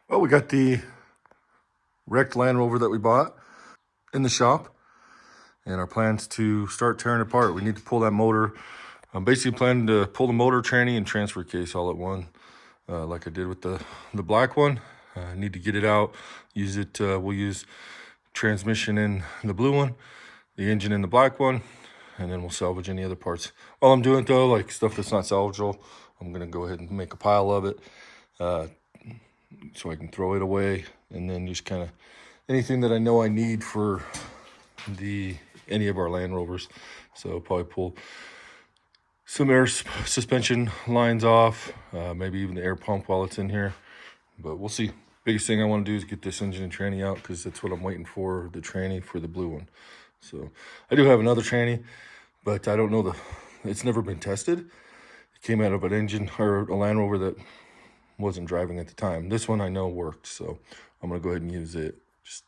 Well, we got the wrecked Land Rover that we bought in the shop, and our plans to start tearing it apart. We need to pull that motor. I'm basically planning to pull the motor, tranny, and transfer case all at one, like I did with the black one. I need to get it out, use it. We'll use transmission in the blue one, the engine in the black one, and then we'll salvage any other parts. While I'm doing it though, like stuff that's not salvageable, I'm gonna go ahead and make a pile of it, so I can throw it away, and then just kind of anything that I know I need for any of our Land Rovers. So probably pull some air suspension lines off, maybe even the air pump while it's in here, but we'll see. Biggest thing I want to do is get this engine and tranny out, because that's what I'm waiting for, the tranny for the blue one. So I do have another tranny, but I don't know it's never been tested. It came out of an engine or a Land Rover that wasn't driving at the time. This one I know worked, so I'm gonna go ahead and use it,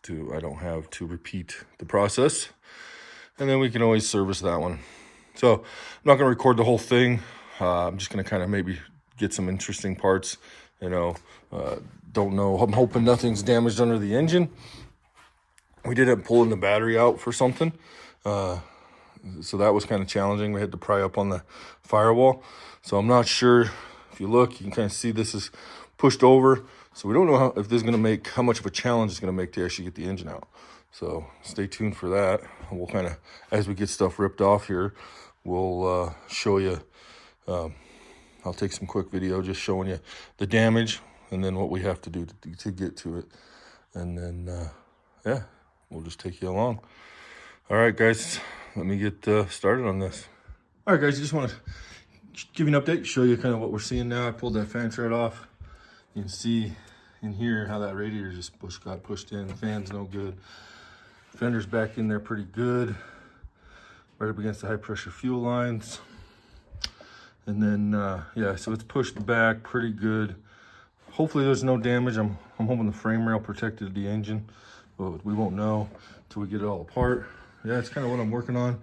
I don't have to repeat the process, and then we can always service that one. So I'm not gonna record the whole thing. I'm just gonna kind of maybe get some interesting parts, don't know. I'm hoping nothing's damaged under the engine. We did end up pulling the battery out for something, so that was kind of challenging. We had to pry up on the firewall, so I'm not sure. If you look, you can kind of see this is pushed over, so we don't know how much of a challenge it's going to make to actually get the engine out. So stay tuned for that. We'll kind of, as we get stuff ripped off here, we'll show you. I'll take some quick video just showing you the damage, and then what we have to do to get to it, and then yeah, we'll just take you along. All right, guys, let me get started on this. All right, guys, I just want to give you an update, show you kind of what we're seeing now. I pulled that fan tread off. You can see in here how that radiator just got pushed in. The fan's no good. Fender's back in there pretty good, right up against the high pressure fuel lines. And then, yeah, so it's pushed back pretty good. Hopefully there's no damage. I'm hoping the frame rail protected the engine, but we won't know until we get it all apart. Yeah, it's kind of what I'm working on.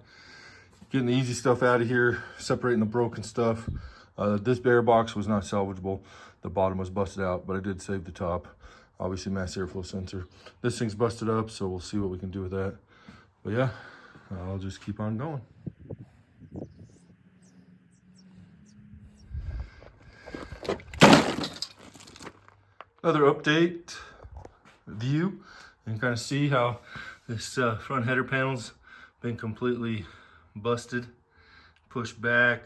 Getting the easy stuff out of here, separating the broken stuff. This bare box was not salvageable. The bottom was busted out, but I did save the top. Obviously, mass airflow sensor. This thing's busted up, so we'll see what we can do with that. But yeah, I'll just keep on going. Another update view, and kind of see how this front header panel's been completely busted, pushed back,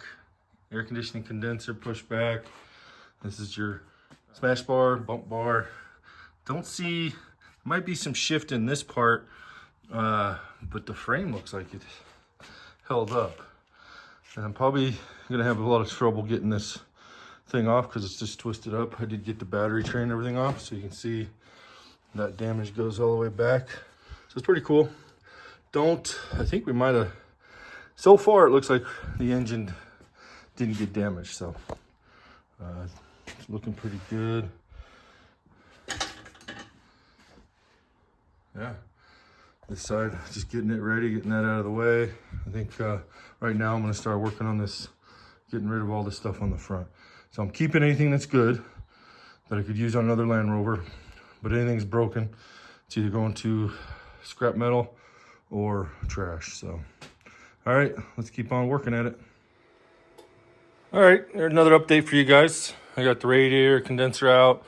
air conditioning condenser pushed back. This is your smash bar, bump bar. Don't see, might be some shift in this part, but the frame looks like it held up. And I'm probably gonna have a lot of trouble getting this thing off because it's just twisted up. I did get the battery tray and everything off, so you can see that damage goes all the way back. So it's pretty cool. I think we might have, so far it looks like the engine didn't get damaged, so it's looking pretty good. Yeah, this side, just getting it ready, getting that out of the way. I think right now I'm gonna start working on this, getting rid of all this stuff on the front. So I'm keeping anything that's good that I could use on another Land Rover, but anything's broken, it's either going to scrap metal or trash. So, all right, let's keep on working at it. All right, here's another update for you guys. I got the radiator condenser out.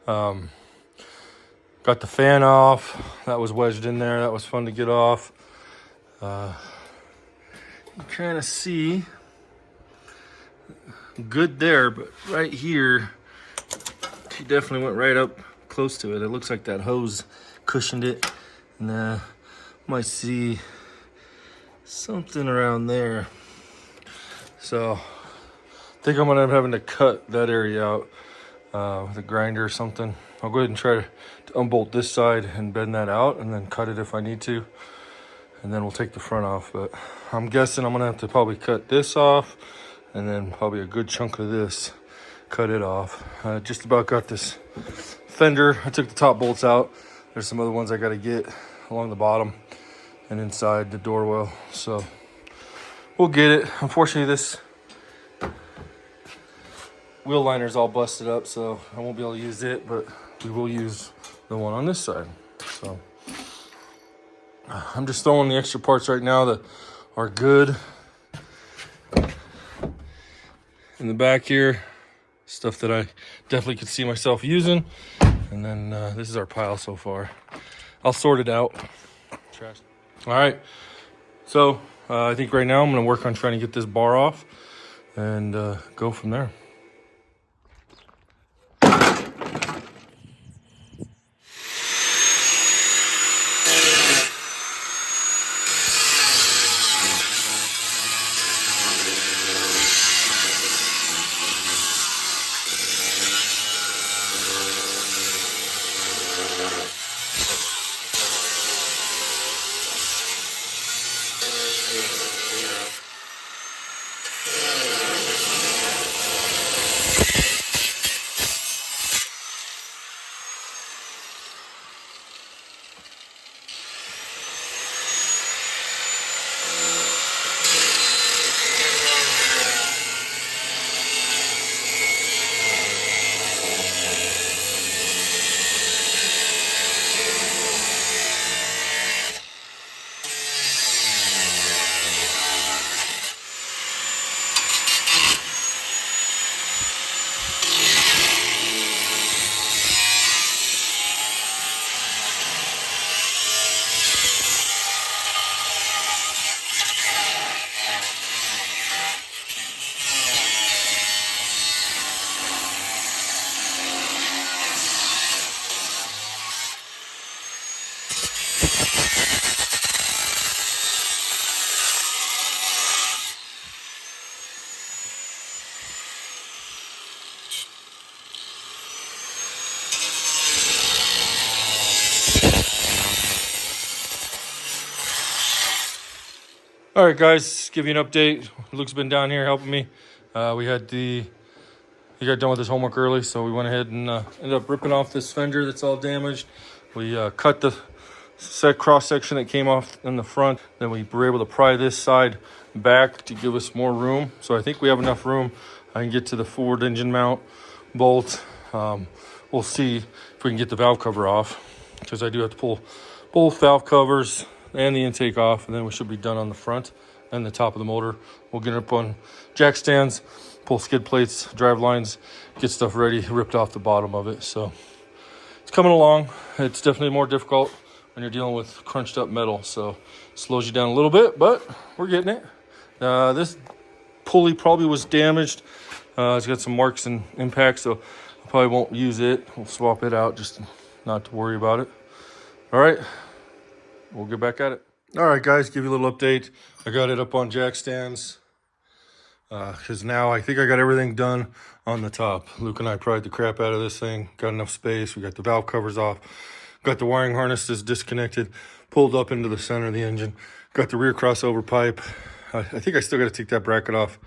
Got the fan off. That was wedged in there. That was fun to get off. You kind of see good there, but right here, she definitely went right up close to it. It looks like that hose cushioned it, and might see something around there. So I think I'm gonna end up having to cut that area out with a grinder or something. I'll go ahead and try to unbolt this side and bend that out, and then cut it if I need to, and then we'll take the front off. But I'm guessing I'm gonna have to probably cut this off, and then probably a good chunk of this, cut it off. Just about got this fender. I took the top bolts out. There's some other ones I gotta get along the bottom and inside the door well. So we'll get it. Unfortunately, this wheel liner's all busted up, so I won't be able to use it, but we will use the one on this side. So I'm just throwing the extra parts right now that are good in the back here. Stuff that I definitely could see myself using. And then this is our pile so far. I'll sort it out. Trash. All right. So I think right now I'm going to work on trying to get this bar off and go from there. All right, guys, give you an update. Luke's been down here helping me. He got done with his homework early, so we went ahead and ended up ripping off this fender that's all damaged. We cut the cross section that came off in the front. Then we were able to pry this side back to give us more room. So I think we have enough room. I can get to the forward engine mount bolt. We'll see if we can get the valve cover off, because I do have to pull both valve covers and the intake off, and then we should be done on the front and the top of the motor. We'll get it up on jack stands, pull skid plates, drive lines, get stuff ready, ripped off the bottom of it. So it's coming along. It's definitely more difficult when you're dealing with crunched up metal, so it slows you down a little bit, but we're getting it. This pulley probably was damaged. It's got some marks and impacts, so I probably won't use it. We'll swap it out just not to worry about it. All right, we'll get back at it. All right, guys, give you a little update. I got it up on jack stands because now I think I got everything done on the top. Luke and I pried the crap out of this thing, got enough space. We got the valve covers off, got the wiring harnesses disconnected, pulled up into the center of the engine, got the rear crossover pipe. I think I still got to take that bracket off,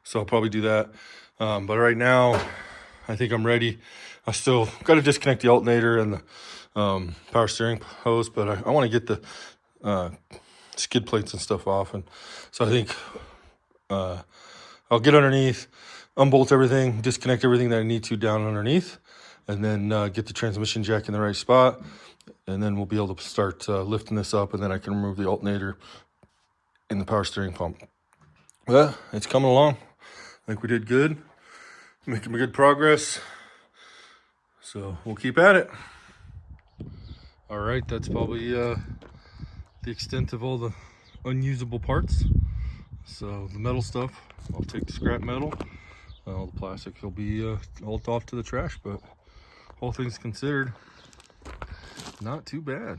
so I'll probably do that. But right now, I think I'm ready. I still got to disconnect the alternator and the power steering hose, but I want to get the skid plates and stuff off. And so I think I'll get underneath, unbolt everything, disconnect everything that I need to down underneath, and then get the transmission jack in the right spot. And then we'll be able to start lifting this up, and then I can remove the alternator in the power steering pump. Well, it's coming along. I think we did good, making good progress. So we'll keep at it. All right, that's probably the extent of all the unusable parts. So the metal stuff, I'll take the scrap metal. All the plastic will be hauled off to the trash, but all things considered, not too bad.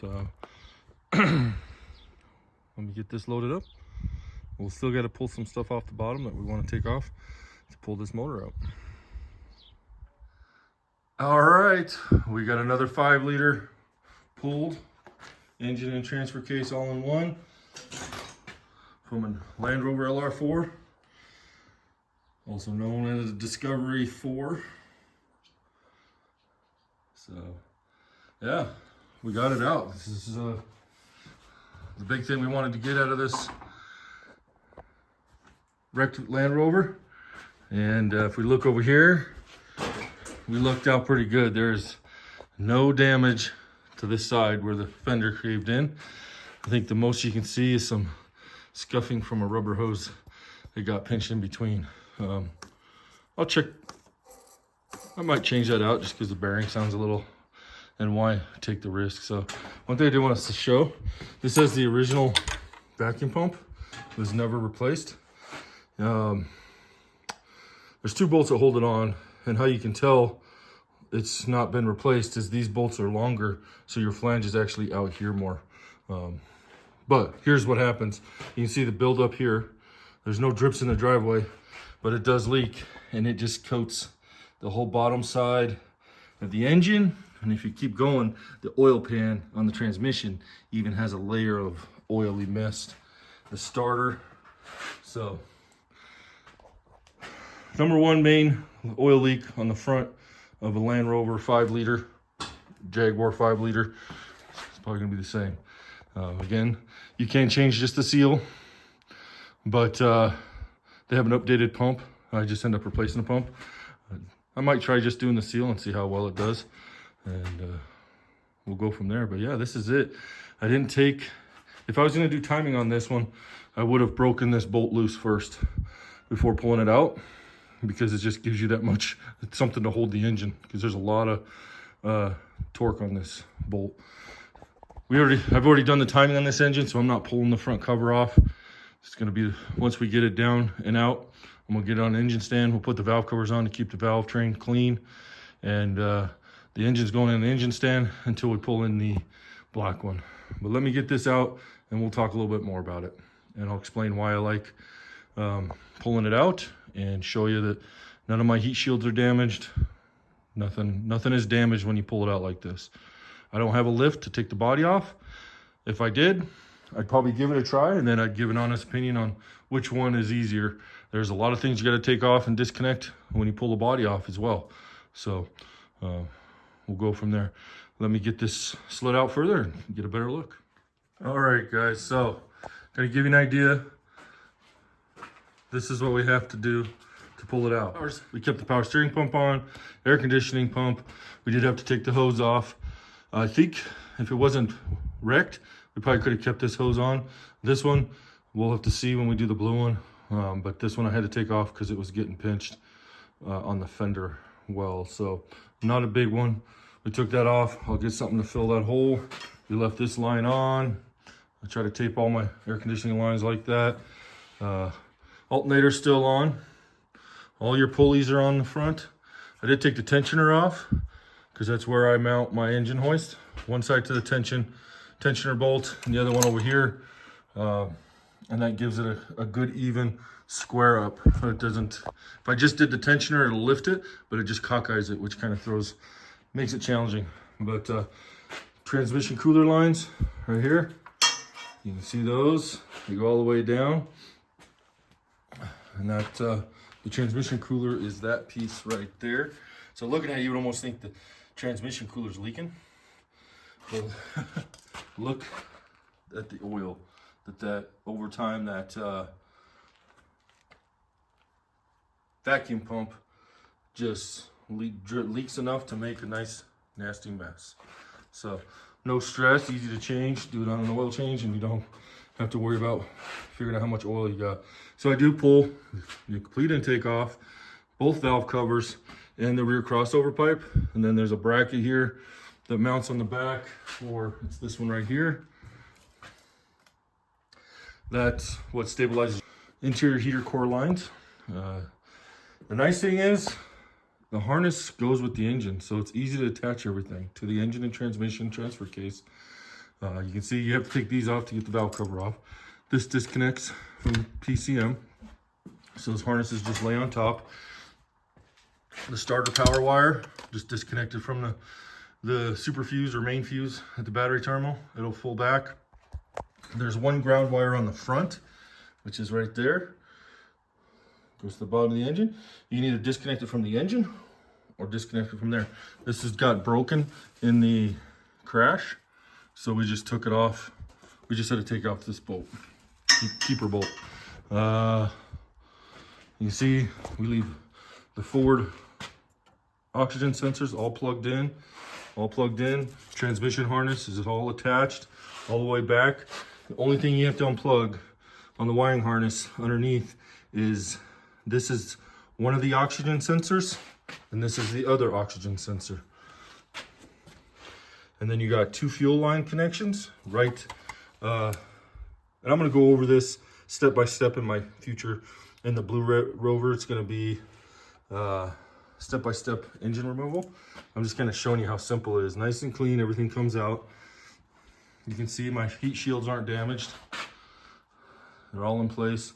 So let me get this loaded up. We'll still got to pull some stuff off the bottom that we want to take off to pull this motor out. All right, we got another 5-liter pulled engine and transfer case all in one from a Land Rover LR4, also known as Discovery 4. So yeah, we got it out. This is the big thing we wanted to get out of this wrecked Land Rover. And if we look over here, we lucked out pretty good. There's no damage to this side where the fender caved in. I think the most you can see is some scuffing from a rubber hose that got pinched in between. I'll check. I might change that out just because the bearing sounds a little, and why take the risk. So one thing I do want us to show, this has the original vacuum pump. It was never replaced. There's 2 bolts that hold it on, and how you can tell it's not been replaced is these bolts are longer, so your flange is actually out here more. But here's what happens. You can see the buildup here. There's no drips in the driveway, but it does leak, and it just coats the whole bottom side of the engine. And if you keep going, the oil pan on the transmission even has a layer of oily mist. The starter. So, number 1 main oil leak on the front of a Land Rover 5-liter, Jaguar 5-liter. It's probably gonna be the same. Again, you can change just the seal, but they have an updated pump. I just end up replacing the pump. I might try just doing the seal and see how well it does, and we'll go from there. But yeah, this is it. I didn't take, if I was gonna do timing on this one, I would have broken this bolt loose first before pulling it out, because it just gives you that much, it's something to hold the engine, because there's a lot of torque on this bolt. I've already done the timing on this engine, so I'm not pulling the front cover off. It's gonna be, once we get it down and out, I'm gonna get it on the engine stand. We'll put the valve covers on to keep the valve train clean. And the engine's going in the engine stand until we pull in the black one. But let me get this out and we'll talk a little bit more about it. And I'll explain why I like pulling it out, and show you that none of my heat shields are damaged. Nothing is damaged when you pull it out like this. I don't have a lift to take the body off. If I did, I'd probably give it a try, and then I'd give an honest opinion on which one is easier. There's a lot of things you got to take off and disconnect when you pull the body off as well. So we'll go from there. Let me get this slid out further and get a better look. All right, guys, so gonna give you an idea. This is what we have to do to pull it out. We kept the power steering pump on, air conditioning pump. We did have to take the hose off. I think if it wasn't wrecked, we probably could have kept this hose on. This one, we'll have to see when we do the blue one. But this one I had to take off because it was getting pinched on the fender well. So not a big one. We took that off. I'll get something to fill that hole. We left this line on. I try to tape all my air conditioning lines like that. Alternator's still on. All your pulleys are on the front. I did take the tensioner off because that's where I mount my engine hoist. One side to the tensioner bolt, and the other one over here. And that gives it a good even square up. It doesn't, if I just did the tensioner, it'll lift it, but it just cockeyes it, which kind of makes it challenging. But transmission cooler lines right here. You can see those, they go all the way down. And that, the transmission cooler is that piece right there. So looking at it, you would almost think the transmission cooler is leaking. But look at the oil that over time that vacuum pump just leaks enough to make a nice nasty mess. So no stress, easy to change. Do it on an oil change, and you don't have to worry about figuring out how much oil you got. So I do pull the complete intake off, both valve covers and the rear crossover pipe, and then there's a bracket here that mounts on the back, or it's this one right here. That's what stabilizes interior heater core lines. The nice thing is the harness goes with the engine, so it's easy to attach everything to the engine and transmission transfer case. You can see you have to take these off to get the valve cover off. This disconnects from PCM, so those harnesses just lay on top. The starter power wire just disconnected from the super fuse or main fuse at the battery terminal. It'll pull back. There's one ground wire on the front, which is right there. Goes to the bottom of the engine. You can either disconnect it from the engine or disconnect it from there. This has got broken in the crash, so we just took it off. We just had to take off this bolt, keeper bolt. You see, we leave the forward oxygen sensors all plugged in. Transmission harness is all attached all the way back. The only thing you have to unplug on the wiring harness underneath is, this is one of the oxygen sensors, and this is the other oxygen sensor. And then you got 2 fuel line connections, right? And I'm gonna go over this step by step in my future. In the Blue Rover, it's gonna be step-by-step engine removal. I'm just kind of showing you how simple it is. Nice and clean, everything comes out. You can see my heat shields aren't damaged. They're all in place.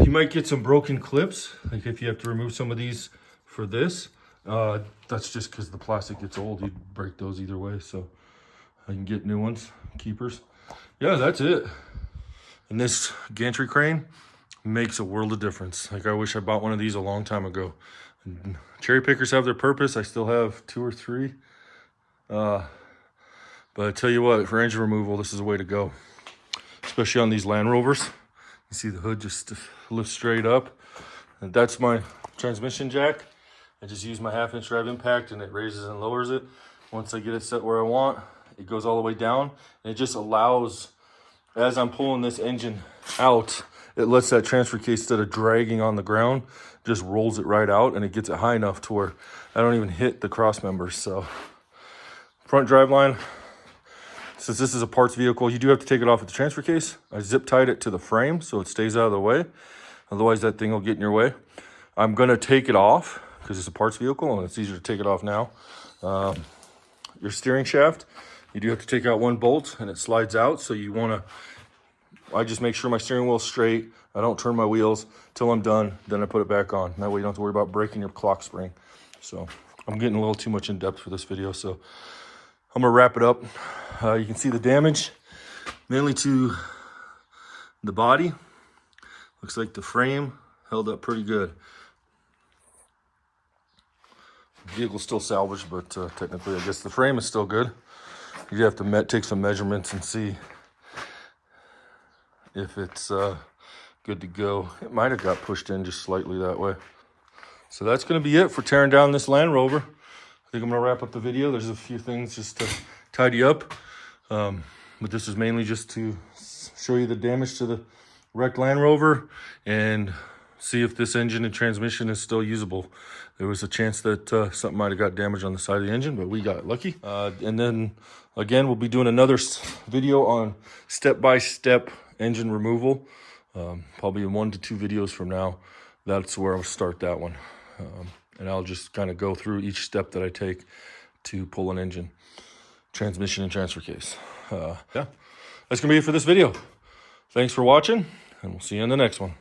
You might get some broken clips, like if you have to remove some of these for this. That's just because the plastic gets old. You'd break those either way, so I can get new ones, keepers. Yeah, that's it. And this gantry crane makes a world of difference. Like, I wish I bought one of these a long time ago. Cherry pickers have their purpose. I still have 2 or 3. But I tell you what, for engine removal, this is the way to go. Especially on these Land Rovers. You see the hood just lifts straight up. And that's my transmission jack. I just use my 1/2 inch drive impact and it raises and lowers it. Once I get it set where I want, it goes all the way down. And it just allows, as I'm pulling this engine out, it lets that transfer case, instead of dragging on the ground, just rolls it right out, and it gets it high enough to where I don't even hit the cross members. So front drive line, since this is a parts vehicle, you do have to take it off at the transfer case. I zip tied it to the frame so it stays out of the way. Otherwise that thing will get in your way. I'm gonna take it off because it's a parts vehicle and it's easier to take it off now. Your steering shaft, you do have to take out 1 bolt and it slides out. So you wanna, I just make sure my steering wheel's straight. I don't turn my wheels till I'm done. Then I put it back on. That way you don't have to worry about breaking your clock spring. So I'm getting a little too much in depth for this video. So I'm gonna wrap it up. You can see the damage mainly to the body. Looks like the frame held up pretty good. The vehicle's still salvaged, but technically I guess the frame is still good. You have to take some measurements and see if it's good to go. It might have got pushed in just slightly that way. So that's going to be it for tearing down this Land Rover. I think I'm going to wrap up the video. There's a few things just to tidy up. But this is mainly just to show you the damage to the wrecked Land Rover and see if this engine and transmission is still usable. There was a chance that something might have got damaged on the side of the engine, but we got lucky. And then again, we'll be doing another video on step-by-step engine removal. Probably in 1 to 2 videos from now. That's where I'll start that one. And I'll just kind of go through each step that I take to pull an engine, transmission, and transfer case. Yeah, that's gonna be it for this video. Thanks for watching, and we'll see you in the next one.